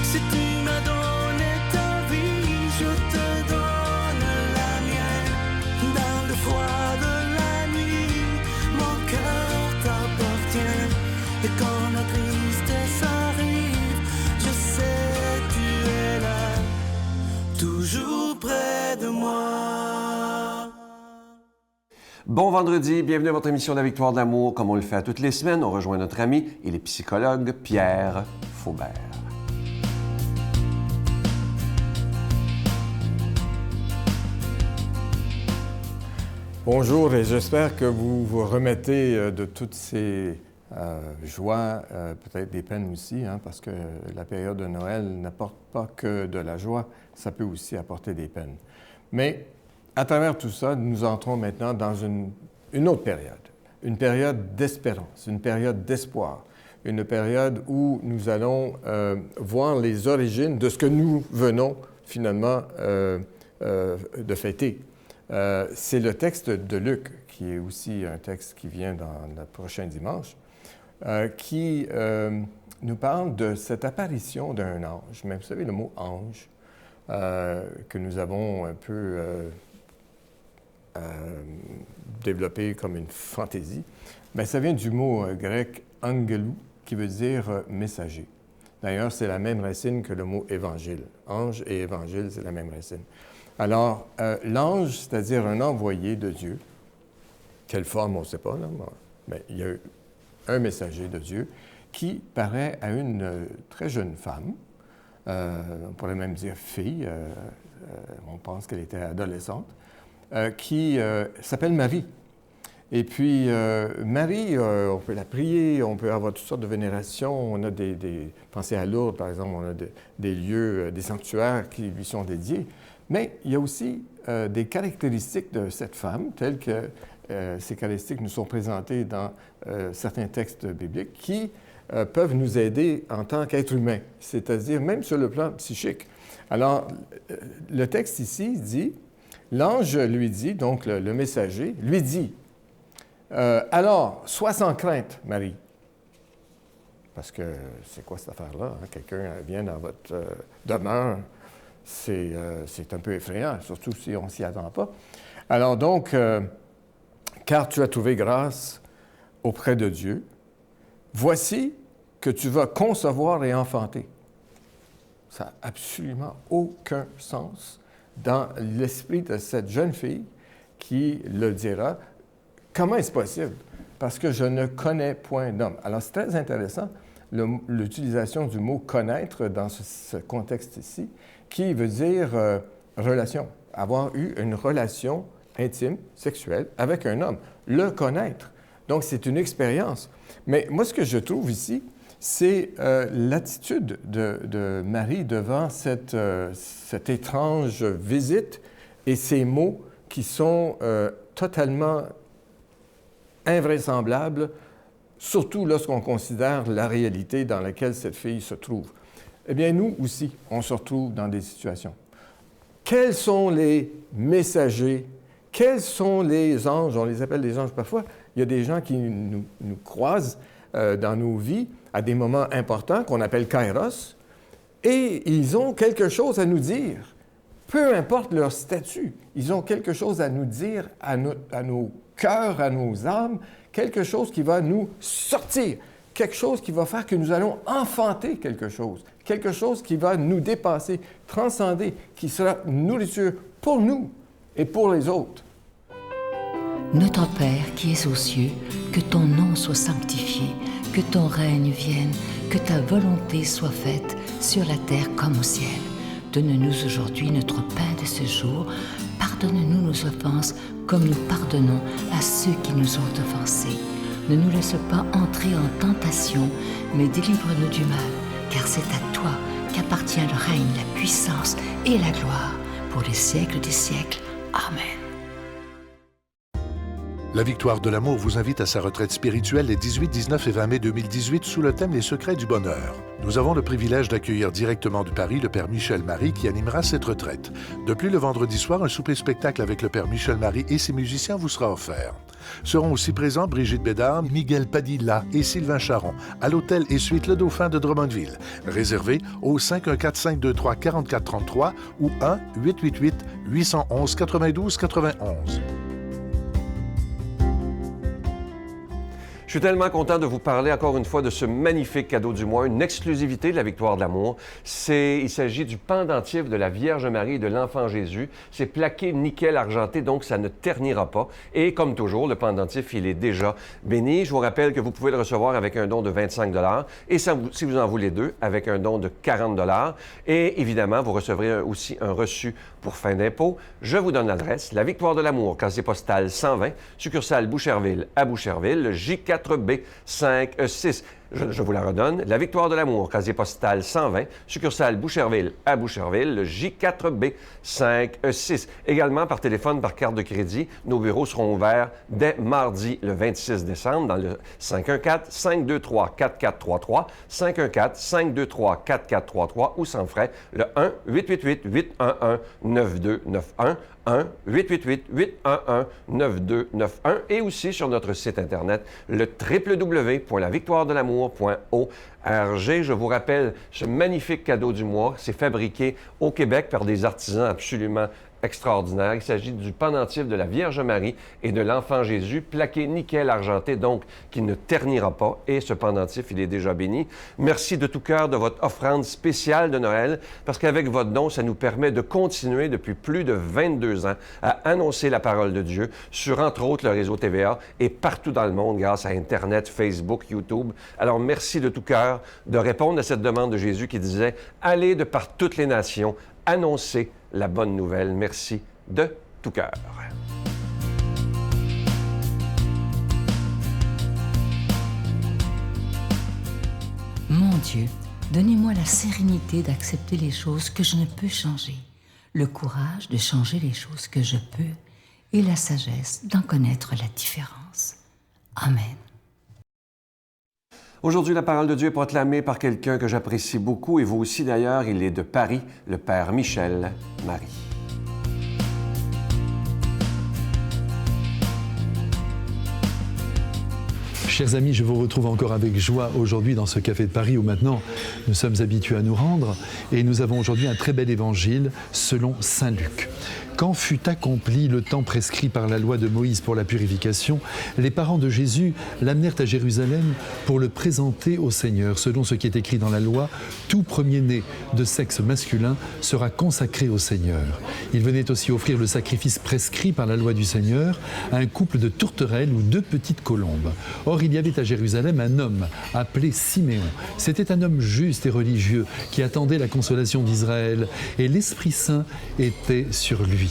Si tu m'as donné ta vie, je te donne la mienne. Dans le froid de la nuit, mon cœur t'appartient. Et quand la tristesse arrive, je sais tu es là, toujours près de moi. Bon vendredi, bienvenue à votre émission La Victoire de l'amour. Comme on le fait à toutes les semaines, on rejoint notre ami et le psychologue Pierre Faubert. Bonjour et j'espère que vous vous remettez de toutes ces joies, peut-être des peines aussi, hein, parce que la période de Noël n'apporte pas que de la joie, ça peut aussi apporter des peines. Mais à travers tout ça, nous entrons maintenant dans une autre période, une période d'espérance, une période d'espoir, une période où nous allons voir les origines de ce que nous venons finalement de fêter. C'est le texte de Luc, qui est aussi un texte qui vient dans le prochain dimanche, qui nous parle de cette apparition d'un ange. Mais vous savez, le mot « ange », que nous avons un peu développé comme une fantaisie, bien, ça vient du mot grec « angelou », qui veut dire « messager ». D'ailleurs, c'est la même racine que le mot « évangile ». Ange et évangile, c'est la même racine. Alors, l'ange, c'est-à-dire un envoyé de Dieu, quelle forme, on ne sait pas, là, mais il y a un messager de Dieu qui paraît à une très jeune femme, on pourrait même dire fille, on pense qu'elle était adolescente, qui s'appelle Marie. Et puis, Marie, on peut la prier, on peut avoir toutes sortes de vénérations, on a pensez à Lourdes, par exemple, on a des lieux, des sanctuaires qui lui sont dédiés. Mais il y a aussi des caractéristiques de cette femme, telles que ces caractéristiques nous sont présentées dans certains textes bibliques, qui peuvent nous aider en tant qu'être humain, c'est-à-dire même sur le plan psychique. Alors, le texte ici dit, l'ange lui dit, donc le messager, lui dit, « Alors, sois sans crainte, Marie. » Parce que c'est quoi cette affaire-là? Hein? Quelqu'un vient dans votre demeure. C'est un peu effrayant, surtout si on ne s'y attend pas. Alors donc, car tu as trouvé grâce auprès de Dieu, voici que tu vas concevoir et enfanter. Ça n'a absolument aucun sens dans l'esprit de cette jeune fille qui le dira. Comment est-ce possible? Parce que je ne connais point d'homme. Alors c'est très intéressant, l'utilisation du mot « connaître » dans ce contexte ici, qui veut dire relation, avoir eu une relation intime, sexuelle, avec un homme, le connaître. Donc, c'est une expérience. Mais moi, ce que je trouve ici, c'est l'attitude de Marie devant cette étrange visite et ces mots qui sont totalement invraisemblables, surtout lorsqu'on considère la réalité dans laquelle cette fille se trouve. Eh bien, nous aussi, on se retrouve dans des situations. Quels sont les messagers? Quels sont les anges? On les appelle des anges parfois. Il y a des gens qui nous croisent dans nos vies à des moments importants qu'on appelle kairos, et ils ont quelque chose à nous dire. Peu importe leur statut, ils ont quelque chose à nous dire, à nos cœurs, à nos âmes, quelque chose qui va nous sortir, quelque chose qui va faire que nous allons enfanter quelque chose qui va nous dépasser, transcender, qui sera nourriture pour nous et pour les autres. Notre Père qui es aux cieux, que ton nom soit sanctifié, que ton règne vienne, que ta volonté soit faite sur la terre comme au ciel. Donne-nous aujourd'hui notre pain de ce jour. Pardonne-nous nos offenses comme nous pardonnons à ceux qui nous ont offensés. Ne nous laisse pas entrer en tentation, mais délivre-nous du mal, car c'est à toi qu'appartient le règne, la puissance et la gloire pour les siècles des siècles. Amen. La Victoire de l'amour vous invite à sa retraite spirituelle les 18, 19 et 20 mai 2018 sous le thème « Les secrets du bonheur ». Nous avons le privilège d'accueillir directement de Paris le Père Michel Marie qui animera cette retraite. De plus, le vendredi soir, un souper-spectacle avec le Père Michel Marie et ses musiciens vous sera offert. Seront aussi présents Brigitte Bédard, Miguel Padilla et Sylvain Charon à l'hôtel et suite Le Dauphin de Drummondville. Réservé au 514-523-4433 ou 1-888-811-92-91. Je suis tellement content de vous parler encore une fois de ce magnifique cadeau du mois, une exclusivité de la Victoire de l'amour. Il s'agit du pendentif de la Vierge Marie et de l'Enfant Jésus. C'est plaqué nickel argenté, donc ça ne ternira pas. Et comme toujours, le pendentif, il est déjà béni. Je vous rappelle que vous pouvez le recevoir avec un don de 25 $ et si vous en voulez deux, avec un don de 40 $. Et évidemment, vous recevrez aussi un reçu pour fin d'impôt. Je vous donne l'adresse, la Victoire de l'amour, casier postal 120, succursale Boucherville à Boucherville, le J4B 56. Je vous la redonne. La Victoire de l'amour, casier postal 120, succursale Boucherville à Boucherville, le J4B 56. Également par téléphone, par carte de crédit. Nos bureaux seront ouverts dès mardi, le 26 décembre, dans le 514-523-4433, 514-523-4433 ou sans frais, le 1-888-811-9291. 1-888-811-9291 et aussi sur notre site Internet, le www.lavictoiredelamour.org. Je vous rappelle ce magnifique cadeau du mois. C'est fabriqué au Québec par des artisans absolument extraordinaire. Il s'agit du pendentif de la Vierge Marie et de l'Enfant Jésus, plaqué nickel argenté, donc qui ne ternira pas. Et ce pendentif, il est déjà béni. Merci de tout cœur de votre offrande spéciale de Noël, parce qu'avec votre don, ça nous permet de continuer depuis plus de 22 ans à annoncer la parole de Dieu sur, entre autres, le réseau TVA et partout dans le monde grâce à Internet, Facebook, YouTube. Alors, merci de tout cœur de répondre à cette demande de Jésus qui disait « Allez de par toutes les nations, annoncer la bonne nouvelle. » Merci de tout cœur. Mon Dieu, donnez-moi la sérénité d'accepter les choses que je ne peux changer, le courage de changer les choses que je peux et la sagesse d'en connaître la différence. Amen. Aujourd'hui, la parole de Dieu est proclamée par quelqu'un que j'apprécie beaucoup, et vous aussi d'ailleurs. Il est de Paris, le Père Michel Marie. Chers amis, je vous retrouve encore avec joie aujourd'hui dans ce café de Paris où maintenant nous sommes habitués à nous rendre, et nous avons aujourd'hui un très bel évangile selon saint Luc. Quand fut accompli le temps prescrit par la loi de Moïse pour la purification, les parents de Jésus l'amenèrent à Jérusalem pour le présenter au Seigneur. Selon ce qui est écrit dans la loi, tout premier-né de sexe masculin sera consacré au Seigneur. Il venait aussi offrir le sacrifice prescrit par la loi du Seigneur à un couple de tourterelles ou 2 petites colombes. Or, il y avait à Jérusalem un homme appelé Siméon. C'était un homme juste et religieux qui attendait la consolation d'Israël, et l'Esprit Saint était sur lui.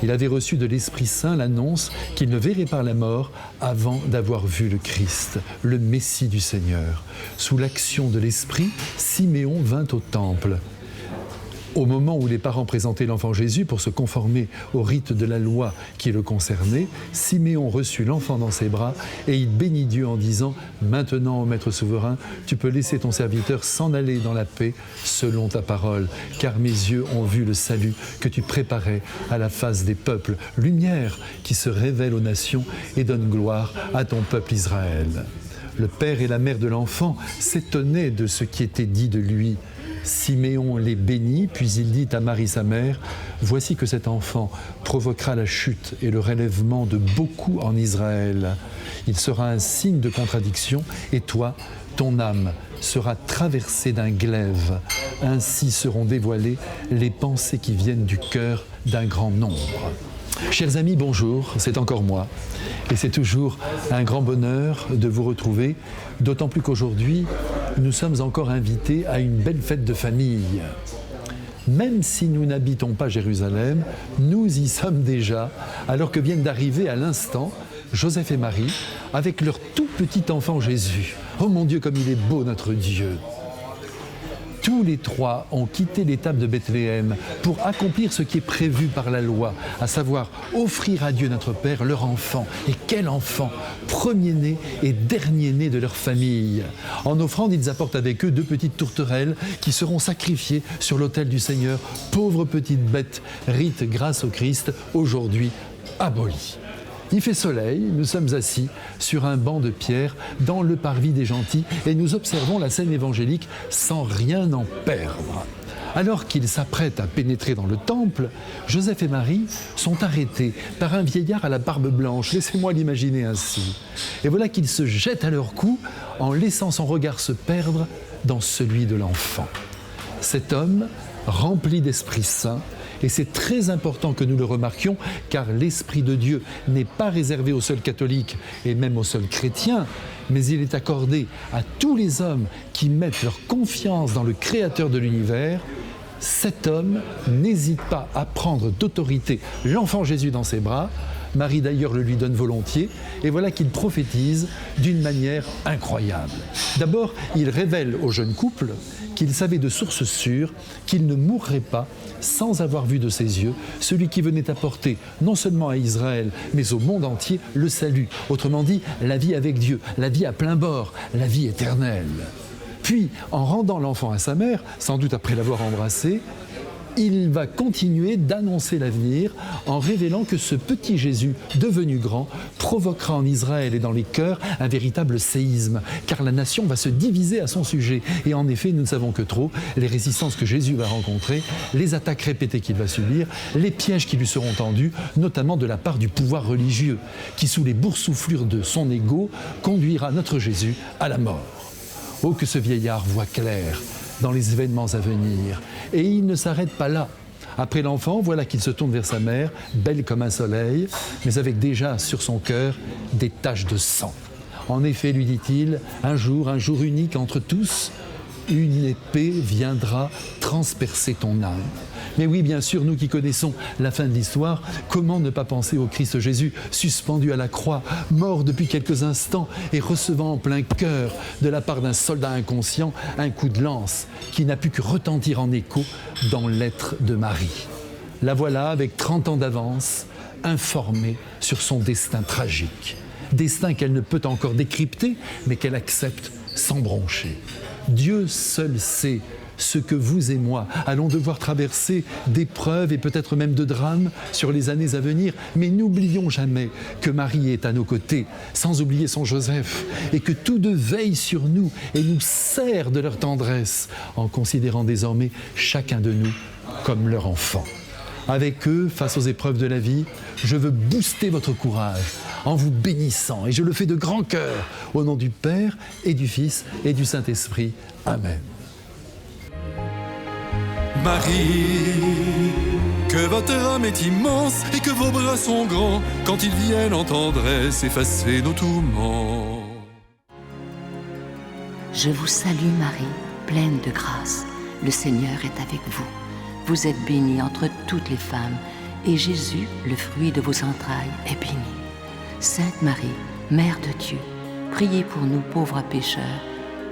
Il avait reçu de l'Esprit Saint l'annonce qu'il ne verrait pas la mort avant d'avoir vu le Christ, le Messie du Seigneur. Sous l'action de l'Esprit, Siméon vint au temple. Au moment où les parents présentaient l'enfant Jésus pour se conformer au rite de la loi qui le concernait, Siméon reçut l'enfant dans ses bras et il bénit Dieu en disant « Maintenant, ô Maître souverain, tu peux laisser ton serviteur s'en aller dans la paix selon ta parole, car mes yeux ont vu le salut que tu préparais à la face des peuples, lumière qui se révèle aux nations et donne gloire à ton peuple Israël. » Le père et la mère de l'enfant s'étonnaient de ce qui était dit de lui. Siméon les bénit, puis il dit à Marie sa mère, « Voici que cet enfant provoquera la chute et le relèvement de beaucoup en Israël. Il sera un signe de contradiction, et toi, ton âme sera traversée d'un glaive. Ainsi seront dévoilées les pensées qui viennent du cœur d'un grand nombre. » Chers amis, bonjour, c'est encore moi. Et c'est toujours un grand bonheur de vous retrouver, d'autant plus qu'aujourd'hui, nous sommes encore invités à une belle fête de famille. Même si nous n'habitons pas Jérusalem, nous y sommes déjà, alors que viennent d'arriver à l'instant Joseph et Marie avec leur tout petit enfant Jésus. Oh mon Dieu, comme il est beau notre Dieu! Tous les trois ont quitté l'étape de Bethléem pour accomplir ce qui est prévu par la loi, à savoir offrir à Dieu notre Père leur enfant. Et quel enfant! Premier-né et dernier-né de leur famille. En offrande, ils apportent avec eux 2 petites tourterelles qui seront sacrifiées sur l'autel du Seigneur. Pauvres petites bêtes, rite grâce au Christ, aujourd'hui aboli. Il fait soleil, nous sommes assis sur un banc de pierre dans le parvis des gentils et nous observons la scène évangélique sans rien en perdre. Alors qu'ils s'apprêtent à pénétrer dans le temple, Joseph et Marie sont arrêtés par un vieillard à la barbe blanche. Laissez-moi l'imaginer ainsi. Et voilà qu'il se jette à leur cou en laissant son regard se perdre dans celui de l'enfant. Cet homme, rempli d'Esprit Saint, et c'est très important que nous le remarquions, car l'Esprit de Dieu n'est pas réservé aux seuls catholiques et même aux seuls chrétiens, mais il est accordé à tous les hommes qui mettent leur confiance dans le Créateur de l'univers. Cet homme n'hésite pas à prendre d'autorité l'enfant Jésus dans ses bras. Marie d'ailleurs le lui donne volontiers, et voilà qu'il prophétise d'une manière incroyable. D'abord, il révèle au jeune couple qu'il savait de source sûre qu'il ne mourrait pas sans avoir vu de ses yeux celui qui venait apporter non seulement à Israël, mais au monde entier le salut. Autrement dit, la vie avec Dieu, la vie à plein bord, la vie éternelle. Puis, en rendant l'enfant à sa mère, sans doute après l'avoir embrassé, il va continuer d'annoncer l'avenir en révélant que ce petit Jésus, devenu grand, provoquera en Israël et dans les cœurs un véritable séisme, car la nation va se diviser à son sujet. Et en effet, nous ne savons que trop les résistances que Jésus va rencontrer, les attaques répétées qu'il va subir, les pièges qui lui seront tendus, notamment de la part du pouvoir religieux, qui, sous les boursouflures de son ego, conduira notre Jésus à la mort. Oh, que ce vieillard voit clair dans les événements à venir. Et il ne s'arrête pas là. Après l'enfant, voilà qu'il se tourne vers sa mère, belle comme un soleil, mais avec déjà sur son cœur des taches de sang. En effet, lui dit-il, un jour unique entre tous, une épée viendra transpercer ton âme. Mais oui, bien sûr, nous qui connaissons la fin de l'histoire, comment ne pas penser au Christ Jésus suspendu à la croix, mort depuis quelques instants et recevant en plein cœur de la part d'un soldat inconscient un coup de lance qui n'a pu que retentir en écho dans l'être de Marie. La voilà, avec 30 ans d'avance, informée sur son destin tragique. Destin qu'elle ne peut encore décrypter, mais qu'elle accepte sans broncher. Dieu seul sait ce que vous et moi allons devoir traverser d'épreuves et peut-être même de drames sur les années à venir. Mais n'oublions jamais que Marie est à nos côtés, sans oublier son Joseph, et que tous deux veillent sur nous et nous serrent de leur tendresse, en considérant désormais chacun de nous comme leur enfant. Avec eux, face aux épreuves de la vie, je veux booster votre courage en vous bénissant, et je le fais de grand cœur, au nom du Père et du Fils et du Saint-Esprit. Amen. Marie, que votre âme est immense et que vos bras sont grands quand ils viennent en tendresse effacer nos tourments. Je vous salue Marie, pleine de grâce. Le Seigneur est avec vous. Vous êtes bénie entre toutes les femmes, et Jésus, le fruit de vos entrailles, est béni. Sainte Marie, Mère de Dieu, priez pour nous pauvres pécheurs,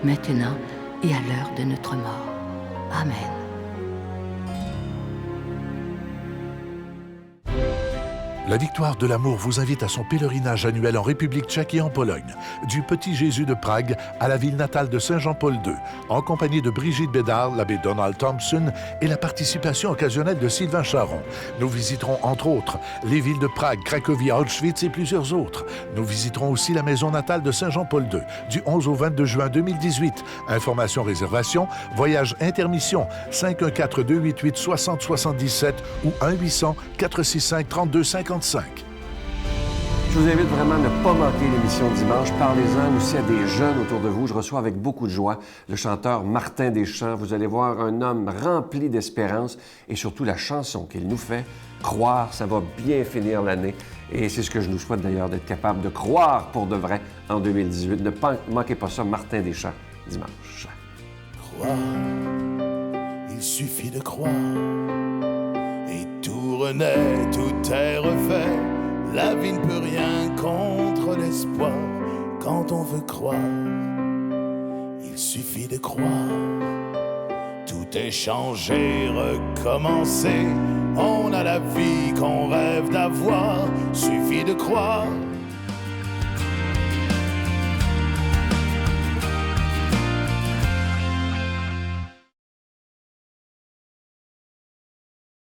maintenant et à l'heure de notre mort. Amen. La Victoire de l'amour vous invite à son pèlerinage annuel en République tchèque et en Pologne, du Petit Jésus de Prague à la ville natale de Saint Jean-Paul II, en compagnie de Brigitte Bédard, l'abbé Donald Thompson et la participation occasionnelle de Sylvain Charon. Nous visiterons entre autres les villes de Prague, Cracovie, Auschwitz et plusieurs autres. Nous visiterons aussi la maison natale de Saint Jean-Paul II, du 11 au 22 juin 2018. Informations, réservations, voyage intermission, 514-288-6077 ou 1-800-465-3255. Je vous invite vraiment à ne pas manquer l'émission de dimanche. Parlez-en aussi à des jeunes autour de vous. Je reçois avec beaucoup de joie le chanteur Martin Deschamps. Vous allez voir un homme rempli d'espérance et surtout la chanson qu'il nous fait, Croire, ça va bien finir l'année. Et c'est ce que je nous souhaite d'ailleurs, d'être capable de croire pour de vrai en 2018. Ne manquez pas ça, Martin Deschamps, dimanche. Croire, il suffit de croire. Et tout renaît, tout est refait. La vie ne peut rien contre l'espoir. Quand on veut croire, il suffit de croire. tout échanger, recommencer. On a la vie qu'on rêve d'avoir, suffit de croire